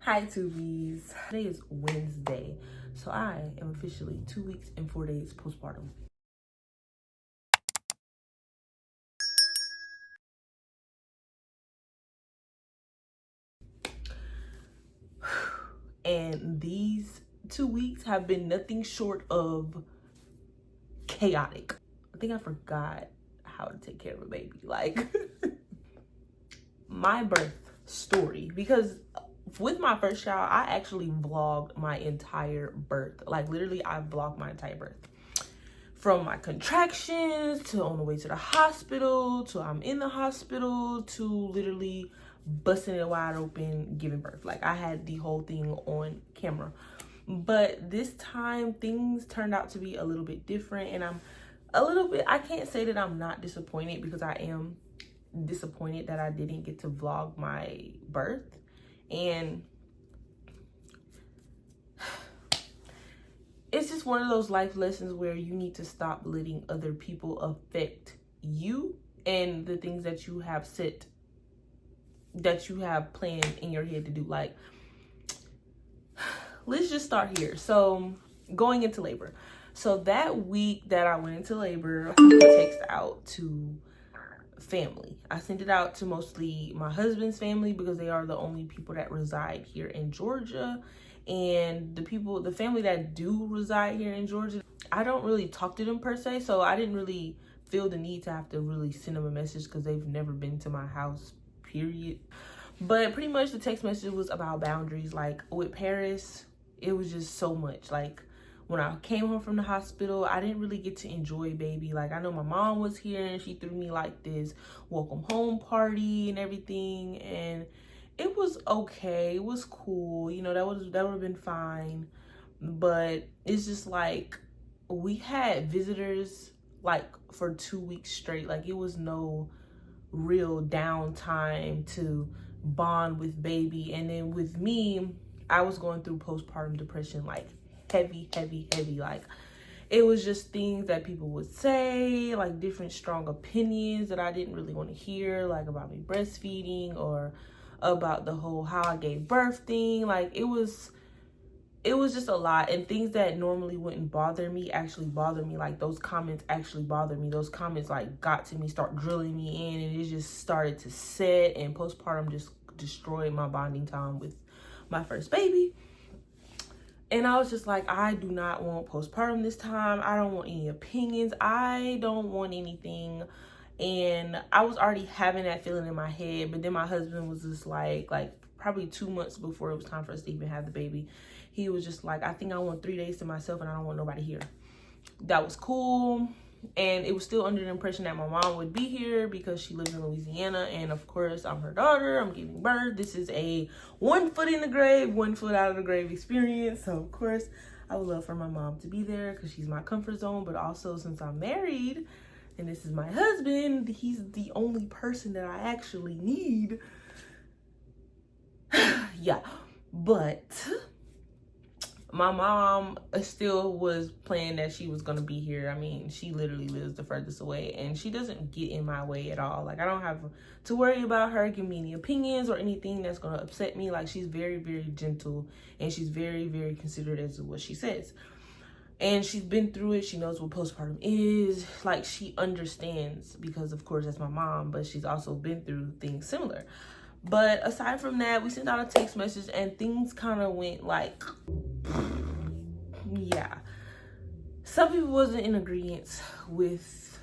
Hi Tubies. Today is Wednesday, so I am officially 2 weeks and 4 days postpartum. And these 2 weeks have been nothing short of chaotic. I think I forgot how to take care of a baby. Like, my birth story, because with my first child, I actually vlogged my entire birth. Like, literally, I vlogged my entire birth. From my contractions, to on the way to the hospital, to I'm in the hospital, to literally busting it wide open, giving birth. Like, I had the whole thing on camera. But this time, things turned out to be a little bit different. And I'm a little bit, I can't say that I'm not disappointed, because I am disappointed that I didn't get to vlog my birth. And it's just one of those life lessons where you need to stop letting other people affect you and the things that you have set, that you have planned in your head to do. Like, let's just start here. So, going into labor. So that week that I went into labor, I sent a text out to family. I sent it out to mostly my husband's family, because they are the only people that reside here in Georgia. And the family that do reside here in Georgia, I don't really talk to them per se, so I didn't really feel the need to have to really send them a message, because they've never been to my house, period. But pretty much the text message was about boundaries. Like, with Paris, it was just so much. Like, when I came home from the hospital, I didn't really get to enjoy baby. Like, I know my mom was here and she threw me like this welcome home party and everything, and it was okay. It was cool. You know, that would have been fine. But it's just like, we had visitors like for 2 weeks straight. Like, it was no real downtime to bond with baby. And then with me, I was going through postpartum depression, like heavy. Like, it was just things that people would say, like different strong opinions that I didn't really want to hear, like about me breastfeeding or about the whole how I gave birth thing. Like, it was just a lot, and things that normally wouldn't bother me actually bother me. Like, those comments actually bothered me. Those comments like got to me, start drilling me in, and it just started to set, and postpartum just destroyed my bonding time with my first baby. And I was just like, I do not want postpartum this time. I don't want any opinions. I don't want anything. And I was already having that feeling in my head. But then my husband was just like probably 2 months before it was time for us to even have the baby, he was just like, I think I want 3 days to myself and I don't want nobody here. That was cool. And it was still under the impression that my mom would be here because she lives in Louisiana. And of course, I'm her daughter. I'm giving birth. This is a 1 foot in the grave, 1 foot out of the grave experience. So of course, I would love for my mom to be there because she's my comfort zone. But also, since I'm married and this is my husband, he's the only person that I actually need. Yeah, but my mom still was planning that she was going to be here. I mean, she literally lives the furthest away, and she doesn't get in my way at all. Like, I don't have to worry about her giving me any opinions or anything that's going to upset me. Like, she's very, very gentle, and she's very, very considerate as to what she says. And she's been through it. She knows what postpartum is. Like, she understands because, of course, that's my mom, but she's also been through things similar. But aside from that, we sent out a text message and things kind of went like, yeah. Some people wasn't in agreement with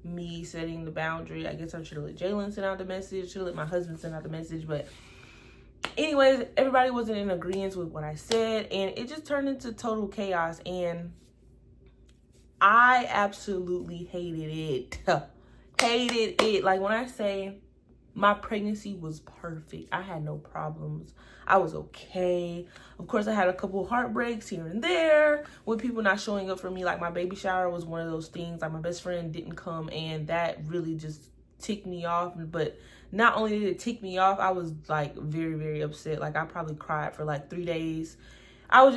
me setting the boundary. I guess I should have let Jalen send out the message, should have let my husband send out the message. But anyways, everybody wasn't in agreement with what I said, and it just turned into total chaos. And I absolutely hated it. Hated it. Like, when I say my pregnancy was perfect, I had no problems. I was okay. Of course, I had a couple heartbreaks here and there with people not showing up for me. Like, my baby shower was one of those things. Like, my best friend didn't come, and that really just ticked me off. But not only did it tick me off, I was like very, very upset. Like, I probably cried for like 3 days. I was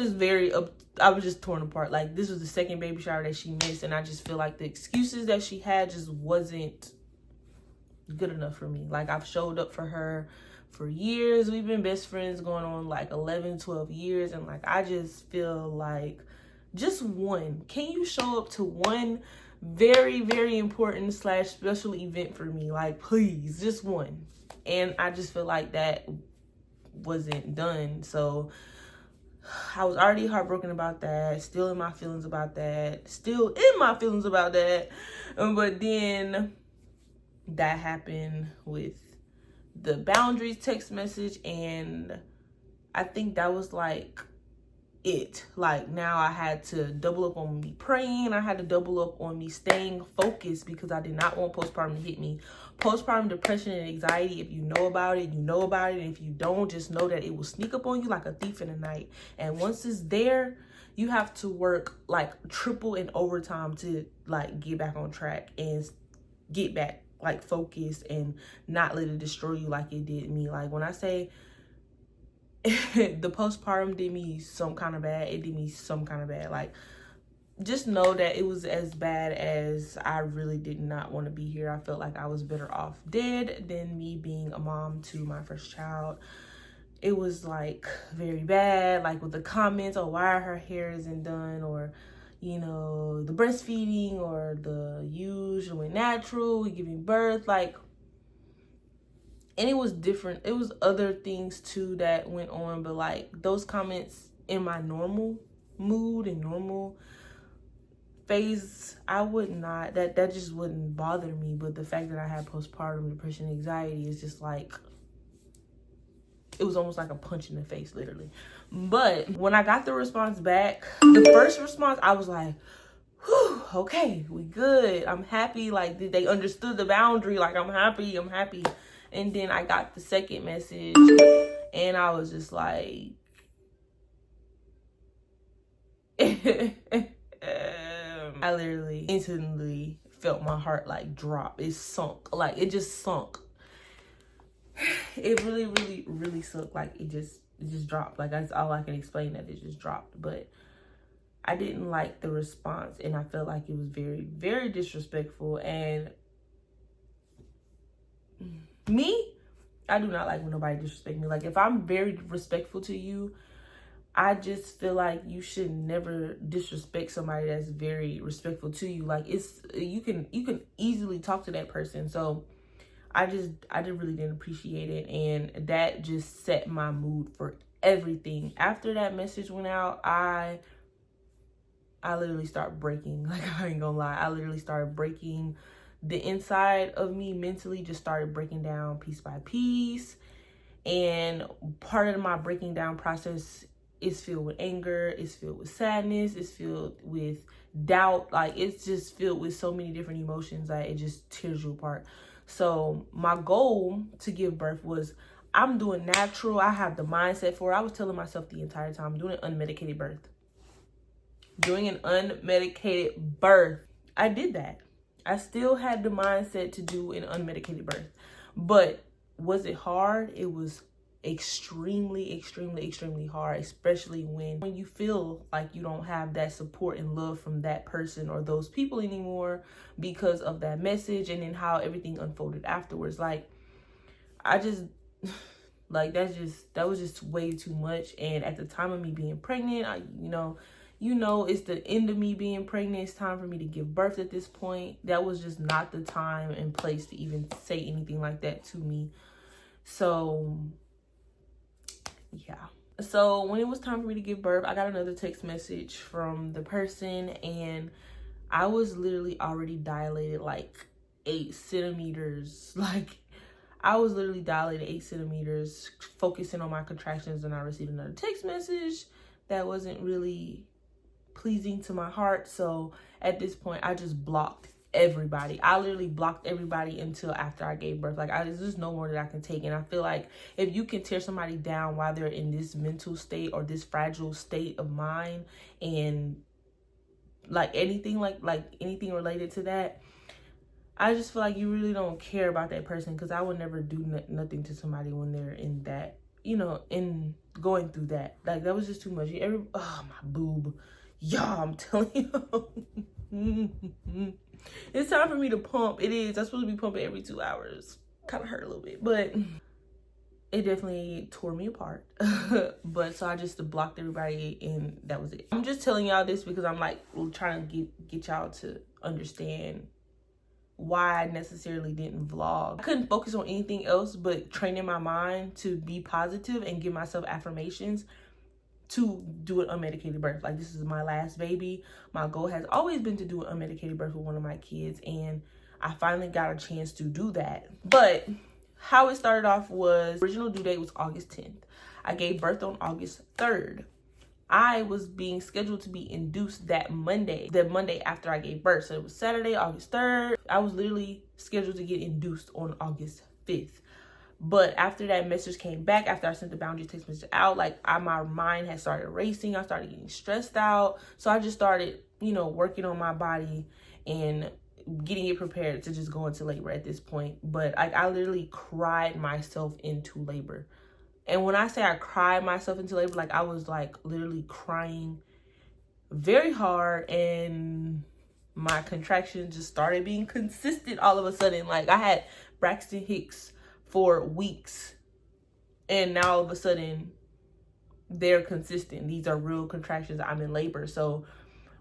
just torn apart. Like, this was the second baby shower that she missed, and I just feel like the excuses that she had just wasn't good enough for me. Like, I've showed up for her for years. We've been best friends going on like 11, 12 years. And like, I just feel like just one. Can you show up to one very, very important / special event for me? Like, please, just one. And I just feel like that wasn't done. So I was already heartbroken about that, still in my feelings about that. But then that happened with the boundaries text message, and I think that was like it. Like, now I had to double up on me praying. I had to double up on me staying focused, because I did not want postpartum to hit me. Postpartum depression and anxiety, if you know about it, you know about it. And if you don't, just know that it will sneak up on you like a thief in the night. And once it's there, you have to work like triple and overtime to like get back on track and get back like focused and not let it destroy you like it did me. Like, when I say the postpartum did me some kind of bad, it did me some kind of bad. Like, just know that it was as bad as I really did not want to be here. I felt like I was better off dead than me being a mom to my first child. It was like very bad, like with the comments, oh, why her hair isn't done, or you know, the breastfeeding, or the usual natural, we giving birth, like. And it was different. It was other things too that went on, but like those comments in my normal mood and normal phase, I would not, that just wouldn't bother me. But the fact that I had postpartum depression, anxiety is just like, it was almost like a punch in the face, literally. But when I got the response back, the first response, I was like, whew, okay, we good. I'm happy. Like, they understood the boundary. Like, I'm happy. And then I got the second message, and I was just like, I literally instantly felt my heart like drop. It sunk. Like, it just sunk. It really, really, really sunk. Like, it just dropped. Like, that's all I can explain, that it just dropped. But I didn't like the response, and I felt like it was very, very disrespectful. And me, I do not like when nobody disrespect me. Like, if I'm very respectful to you, I just feel like you should never disrespect somebody that's very respectful to you. Like, it's, you can easily talk to that person. So I really didn't appreciate it, and that just set my mood for everything. After that message went out, I literally started breaking. Like, I ain't gonna lie, I literally started breaking. The inside of me mentally just started breaking down piece by piece. And part of my breaking down process is filled with anger, it's filled with sadness, it's filled with doubt. Like, it's just filled with so many different emotions that it just tears you apart. So my goal to give birth was, I'm doing natural. I have the mindset for it. I was telling myself the entire time, I'm doing an unmedicated birth. Doing an unmedicated birth. I did that. I still had the mindset to do an unmedicated birth. But was it hard? It was extremely, extremely, extremely hard, especially when you feel like you don't have that support and love from that person or those people anymore because of that message, and then how everything unfolded afterwards. Like, I just, like, that was just way too much. And at the time of me being pregnant, you know, it's the end of me being pregnant. It's time for me to give birth at this point. That was just not the time and place to even say anything like that to me. So, yeah. So when it was time for me to give birth, I got another text message from the person, and I was literally already dilated like 8 centimeters. Like, I was literally dilated 8 centimeters, focusing on my contractions, and I received another text message that wasn't really pleasing to my heart. So at this point, I just blocked everybody. I literally blocked everybody until after I gave birth. Like, there's just no more that I can take. And I feel like if you can tear somebody down while they're in this mental state or this fragile state of mind, and like anything like anything related to that, I just feel like you really don't care about that person, because I would never do nothing to somebody when they're in that, you know, in going through that. Like, that was just too much. Oh, my boob. Y'all, I'm telling you. It's time for me to pump. It is. I'm supposed to be pumping every 2 hours. Kind of hurt a little bit, but it definitely tore me apart. But so I just blocked everybody and that was it. I'm just telling y'all this because I'm like trying to get y'all to understand why I necessarily didn't vlog. I couldn't focus on anything else but training my mind to be positive and give myself affirmations to do an unmedicated birth. Like, this is my last baby. My goal has always been to do an unmedicated birth with one of my kids, and I finally got a chance to do that. But how it started off was, original due date was August 10th. I gave birth on August 3rd. I was being scheduled to be induced that Monday, the Monday after I gave birth. So it was Saturday, August 3rd. I was literally scheduled to get induced on August 5th. But after that message came back, after I sent the boundary text message out, like my mind had started racing. I started getting stressed out. So I just started, you know, working on my body and getting it prepared to just go into labor at this point. But I literally cried myself into labor. And when I say I cried myself into labor, like I was like literally crying very hard, and my contractions just started being consistent all of a sudden. Like, I had Braxton Hicks for weeks, and now all of a sudden they're consistent. These are real contractions. I'm in labor. So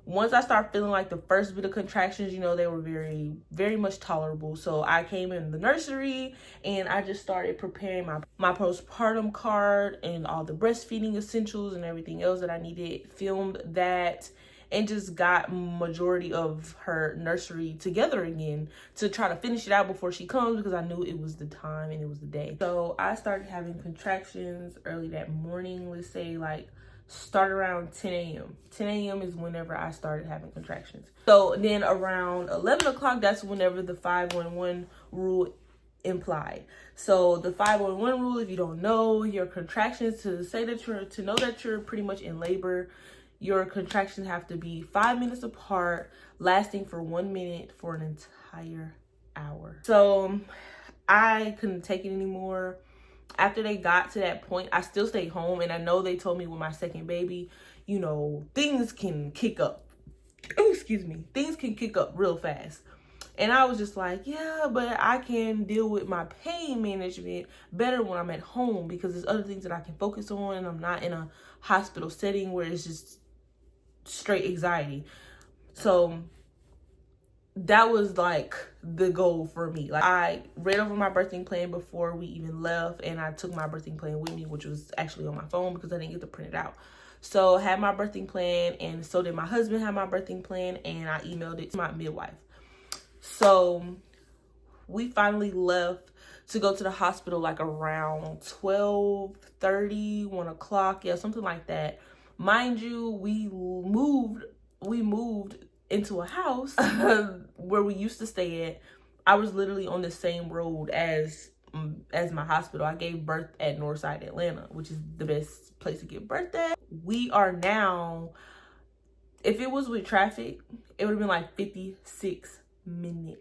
once I start feeling like the first bit of contractions, you know, they were very, very much tolerable. So I came in the nursery and I just started preparing my postpartum card and all the breastfeeding essentials and everything else that I needed, filmed that, and just got majority of her nursery together again to try to finish it out before she comes, because I knew it was the time and it was the day. So I started having contractions early that morning, let's say like start around 10 a.m. 10 a.m. is whenever I started having contractions. So then around 11 o'clock, that's whenever the 511 rule implied. So the 511 rule, if you don't know, your contractions, to know that you're pretty much in labor, your contractions have to be 5 minutes apart, lasting for 1 minute for an entire hour. So I couldn't take it anymore. After they got to that point, I still stayed home, and I know they told me with my second baby, you know, things can kick up. Oh, excuse me. Things can kick up real fast. And I was just like, yeah, but I can deal with my pain management better when I'm at home, because there's other things that I can focus on, and I'm not in a hospital setting where it's just straight anxiety. So that was like the goal for me. Like, I read over my birthing plan before we even left, and I took my birthing plan with me, which was actually on my phone because I didn't get to print it out. So I had my birthing plan, and so did my husband have my birthing plan, and I emailed it to my midwife. So we finally left to go to the hospital like around 12:30, 1 o'clock, yeah, something like that. Mind you, we moved into a house where we used to stay at. I was literally on the same road as my hospital. I gave birth at Northside Atlanta, which is the best place to give birth at. We are now, if it was with traffic, it would have been like 56 minutes.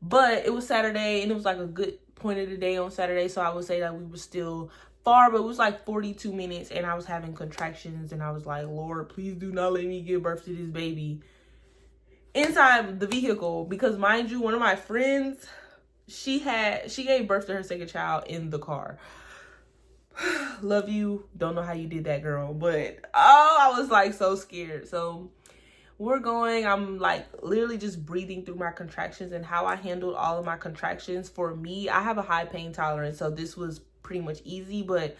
But it was Saturday, and it was like a good point of the day on Saturday, so I would say that we were still far, but it was like 42 minutes, and I was having contractions, and I was like, Lord, please do not let me give birth to this baby inside the vehicle, because mind you, one of my friends, she gave birth to her second child in the car. Love you. Don't know how you did that, girl, but oh, I was like so scared. So we're going, I'm like literally just breathing through my contractions, and how I handled all of my contractions. For me, I have a high pain tolerance, so this was pretty much easy, but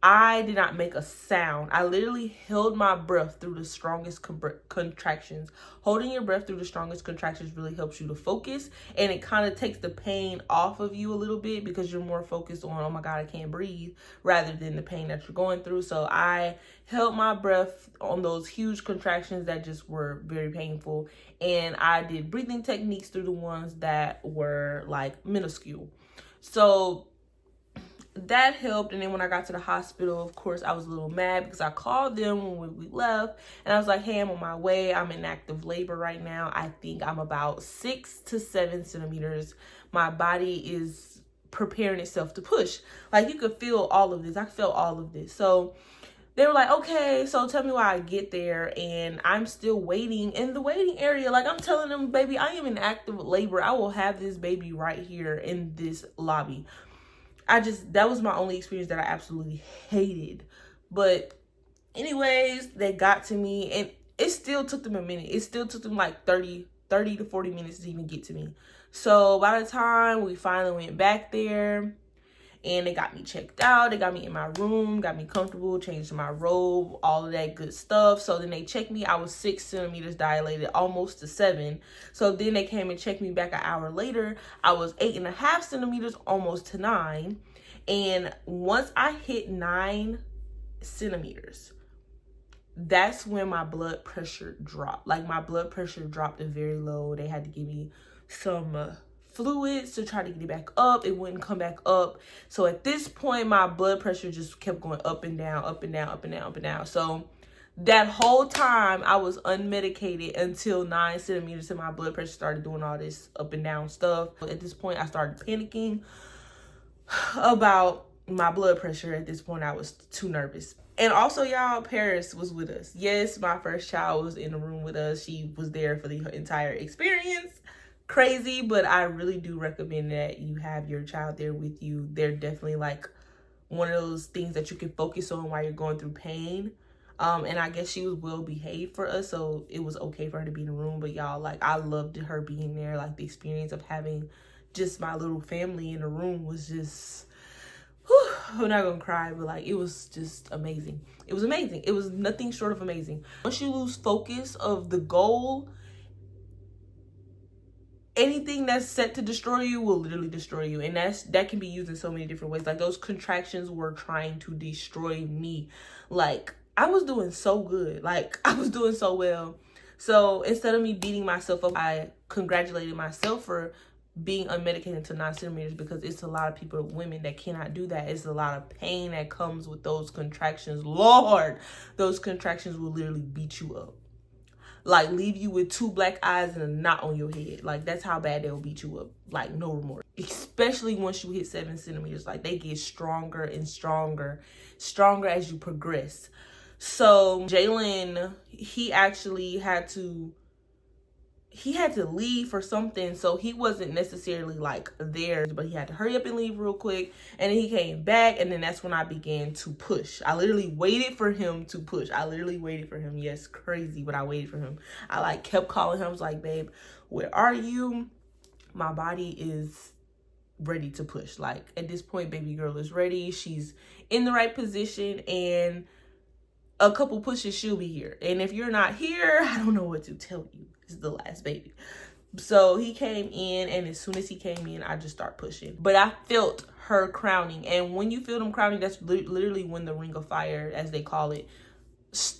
I did not make a sound. I literally held my breath through the strongest contractions. Holding your breath through the strongest contractions really helps you to focus, and it kind of takes the pain off of you a little bit, because you're more focused on, oh my God, I can't breathe, rather than the pain that you're going through. So I held my breath on those huge contractions that just were very painful, and I did breathing techniques through the ones that were like minuscule. So that helped. And then when I got to the hospital, of course, I was a little mad because I called them when we left, and I was like, hey, I'm on my way. I'm in active labor right now. I think I'm about 6 to 7 centimeters. My body is preparing itself to push. Like, you could feel all of this. I felt all of this. So they were like, okay, so tell me why I get there. And I'm still waiting in the waiting area. Like, I'm telling them, baby, I am in active labor. I will have this baby right here in this lobby. that was my only experience that I absolutely hated. But anyways, they got to me, and it still took them a minute. It still took them like 30 to 40 minutes to even get to me. So by the time we finally went back there, and they got me checked out, they got me in my room, got me comfortable, changed my robe, all of that good stuff. So then they checked me. I was 6 centimeters dilated, almost to 7. So then they came and checked me back an hour later. I was 8.5 centimeters, almost to 9. And once I hit 9 centimeters, that's when my blood pressure dropped. Like, my blood pressure dropped to very low. They had to give me some fluids to try to get it back up. It wouldn't come back up. So at this point, my blood pressure just kept going up and down, up and down, up and down, up and down. So that whole time I was unmedicated until 9 centimeters and my blood pressure started doing all this up and down stuff. At this point, I started panicking about my blood pressure. At this point, I was too nervous. And also, y'all, Paris was with us. Yes, my first child was in the room with us. She was there for the entire experience. Crazy, but I really do recommend that you have your child there with you. They're definitely like one of those things that you can focus on while you're going through pain. And I guess she was well behaved for us, so it was okay for her to be in the room. But y'all, like, I loved her being there. Like, the experience of having just my little family in the room was just, whew, I'm not gonna cry, but like, it was just amazing. It was amazing. It was nothing short of amazing. Once you lose focus of the goal, anything that's set to destroy you will literally destroy you. And that can be used in so many different ways. Like, those contractions were trying to destroy me. Like, I was doing so good. Like, I was doing so well. So instead of me beating myself up, I congratulated myself for being unmedicated to 9 centimeters, because it's a lot of people, women, that cannot do that. It's a lot of pain that comes with those contractions. Lord, those contractions will literally beat you up. Like, leave you with 2 black eyes and a knot on your head. Like, that's how bad they'll beat you up. Like, no remorse. Especially once you hit 7 centimeters. Like, they get stronger and stronger as you progress. So Jalen, he actually had to leave for something, so he wasn't necessarily like there, but he had to hurry up and leave real quick. And then he came back, and then that's when I began to push. I literally waited for him to push. I literally waited for him. Yes, crazy, but I waited for him. I like kept calling him. I was like, babe, where are you? My body is ready to push. Like, at this point, baby girl is ready. She's in the right position, and a couple pushes, she'll be here. And if you're not here, I don't know what to tell you. This is the last baby. So he came in, and as soon as he came in, I just start pushing. But I felt her crowning. And when you feel them crowning, that's literally when the ring of fire, as they call it,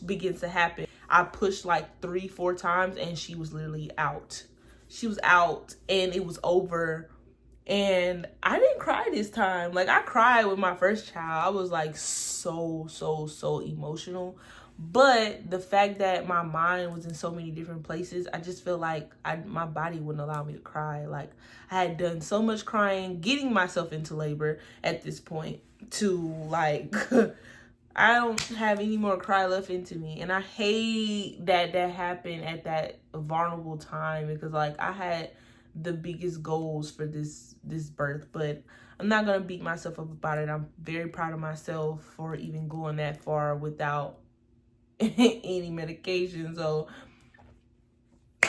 begins to happen. I pushed like 3-4 times, and she was literally out. She was out, and it was over. And I didn't cry this time. Like, I cried with my first child. I was like so emotional. But the fact that my mind was in so many different places, I just feel like my body wouldn't allow me to cry. Like, I had done so much crying, getting myself into labor at this point, to like, I don't have any more cry left into me. And I hate that happened at that vulnerable time, because like, I had the biggest goals for this birth. But I'm not gonna beat myself up about it. I'm very proud of myself for even going that far without any medication. So I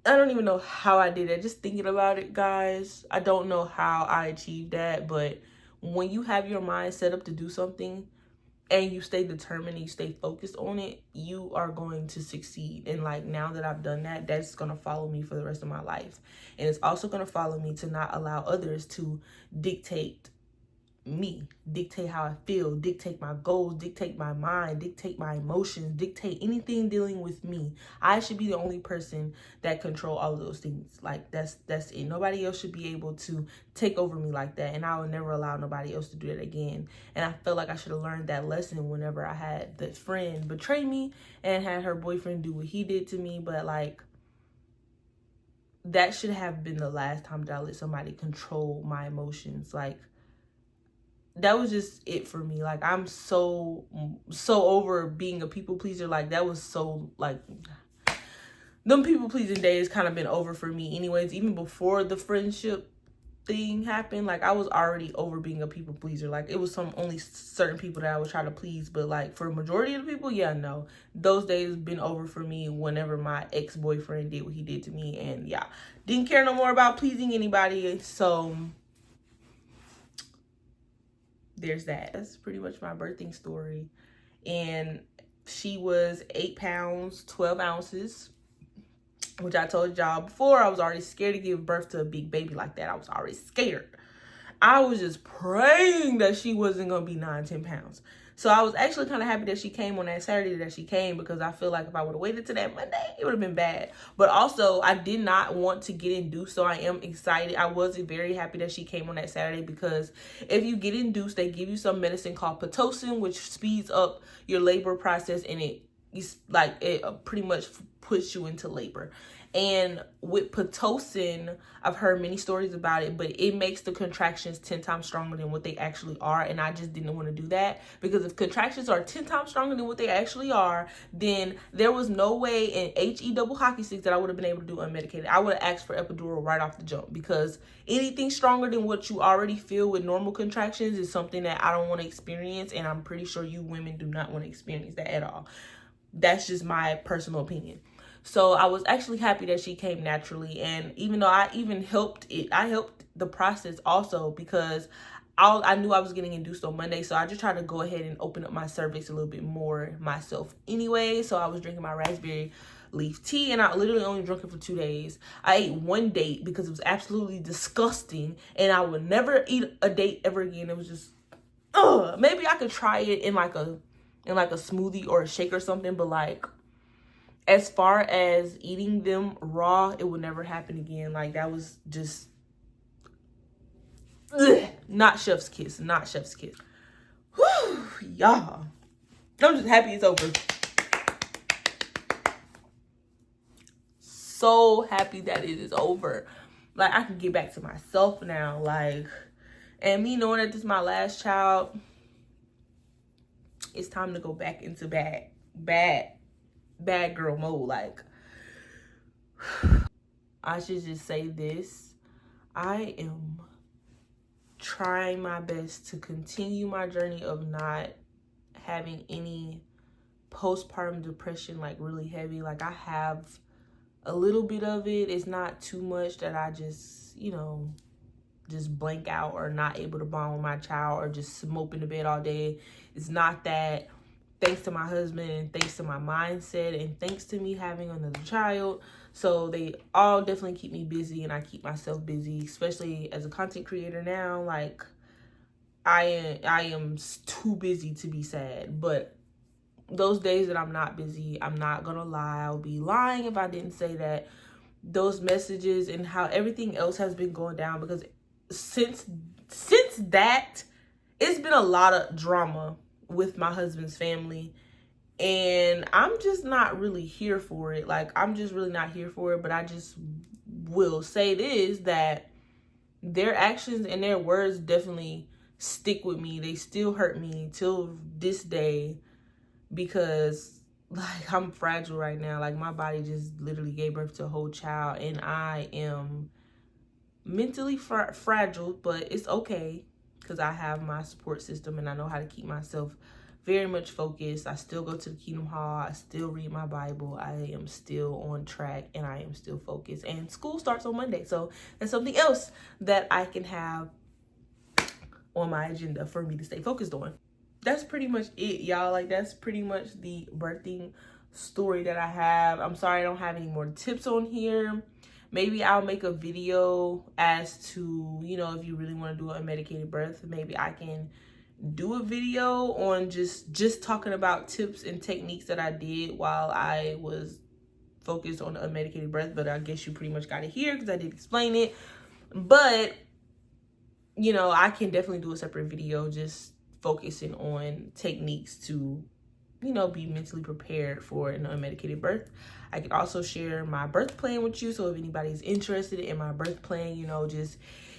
don't even know how I did it. Just thinking about it, guys, I don't know how I achieved that. But when you have your mind set up to do something, and you stay determined and you stay focused on it, you are going to succeed. And like, now that I've done that, that's going to follow me for the rest of my life. And it's also going to follow me to not allow others to dictate me, dictate how I feel, dictate my goals, dictate my mind, dictate my emotions, dictate anything dealing with me. I should be the only person that control all of those things. Like, that's it. Nobody else should be able to take over me like that, and I will never allow nobody else to do it again. And I felt like I should have learned that lesson whenever I had that friend betray me and had her boyfriend do what he did to me. But like, that should have been the last time that I let somebody control my emotions. Like, that was just it for me. Like, I'm so over being a people pleaser. Like, that was so, like, them people pleasing days kind of been over for me anyways. Even before the friendship thing happened, like I was already over being a people pleaser. Like it was only certain people that I was trying to please, but like for a majority of the people, yeah, no, those days been over for me whenever my ex-boyfriend did what he did to me, and yeah, didn't care no more about pleasing anybody. So there's that. That's pretty much my birthing story. And she was 8 pounds 12 ounces, which I told y'all before. I was already scared to give birth to a big baby like that. I was already scared. I was just praying that she wasn't gonna be 9-10 pounds. So I was actually kind of happy that she came on that Saturday that she came, because I feel like if I would have waited to that Monday, it would have been bad. But also, I did not want to get induced, so I am excited. I was very happy that she came on that Saturday, because if you get induced, they give you some medicine called Pitocin, which speeds up your labor process, and it pretty much puts you into labor. And with Pitocin, I've heard many stories about it, but it makes the contractions 10 times stronger than what they actually are. And I just didn't want to do that, because if contractions are 10 times stronger than what they actually are, then there was no way in HE double hockey sticks that I would have been able to do unmedicated. I would have asked for epidural right off the jump, because anything stronger than what you already feel with normal contractions is something that I don't want to experience. And I'm pretty sure you women do not want to experience that at all. That's just my personal opinion. So I was actually happy that she came naturally. And even though I helped the process also, because I knew I was getting induced on Monday. So I just tried to go ahead and open up my cervix a little bit more myself anyway. So I was drinking my raspberry leaf tea, and I literally only drank it for 2 days. I ate one date because it was absolutely disgusting, and I would never eat a date ever again. It was just, maybe I could try it in like a smoothie or a shake or something, but like, as far as eating them raw, it would never happen again. Like, that was just not chef's kiss. Whew, y'all. I'm just happy it's over. So happy that it is over. Like, I can get back to myself now. Like, and me knowing that this is my last child, it's time to go back into bad girl mode. Like, I should just say this. I am trying my best to continue my journey of not having any postpartum depression, like really heavy. Like, I have a little bit of it. It's not too much that I just, just blank out or not able to bond with my child or just mope in the bed all day. It's not that. Thanks to my husband, and thanks to my mindset, and thanks to me having another child. So they all definitely keep me busy, and I keep myself busy, especially as a content creator now. Like, I am too busy to be sad. But those days that I'm not busy, I'm not gonna lie. I'll be lying if I didn't say that those messages and how everything else has been going down, because since that, it's been a lot of drama with my husband's family, and I'm just not really here for it. Like, I'm just really not here for it. But I just will say this, that their actions and their words definitely stick with me. They still hurt me till this day, because like, I'm fragile right now. Like, my body just literally gave birth to a whole child, and I am mentally fragile, but it's okay, because I have my support system and I know how to keep myself very much focused. I still go to the Kingdom Hall. I still read my Bible. I am still on track, and I am still focused. And school starts on Monday, so that's something else that I can have on my agenda for me to stay focused on. That's pretty much it, y'all. Like, that's pretty much the birthing story that I have. I'm sorry I don't have any more tips on here. Maybe I'll make a video as to, if you really want to do an unmedicated birth, maybe I can do a video on just talking about tips and techniques that I did while I was focused on the unmedicated birth. But I guess you pretty much got it here, because I did explain it. But, I can definitely do a separate video just focusing on techniques to, be mentally prepared for an unmedicated birth. I can also share my birth plan with you. So if anybody's interested in my birth plan, just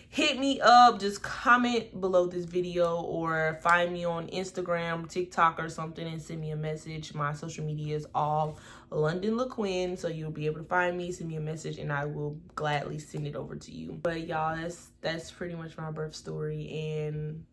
hit me up. Just comment below this video or find me on Instagram, TikTok or something and send me a message. My social media is all Londyn Liquinn, so you'll be able to find me, send me a message, and I will gladly send it over to you. But y'all, that's pretty much my birth story, and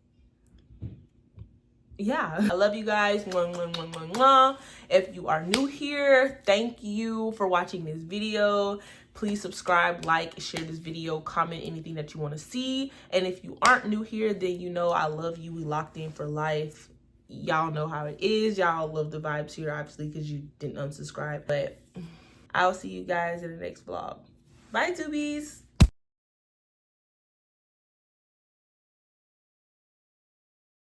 yeah, I love you guys. Mwah, mwah, mwah, mwah, mwah. If you are new here, thank you for watching this video. Please subscribe, like, share this video, comment anything that you want to see. And if you aren't new here, then you know I love you. We locked in for life. Y'all know how it is. Y'all love the vibes here, obviously, because you didn't unsubscribe. But I'll see you guys in the next vlog. Bye, Tubies.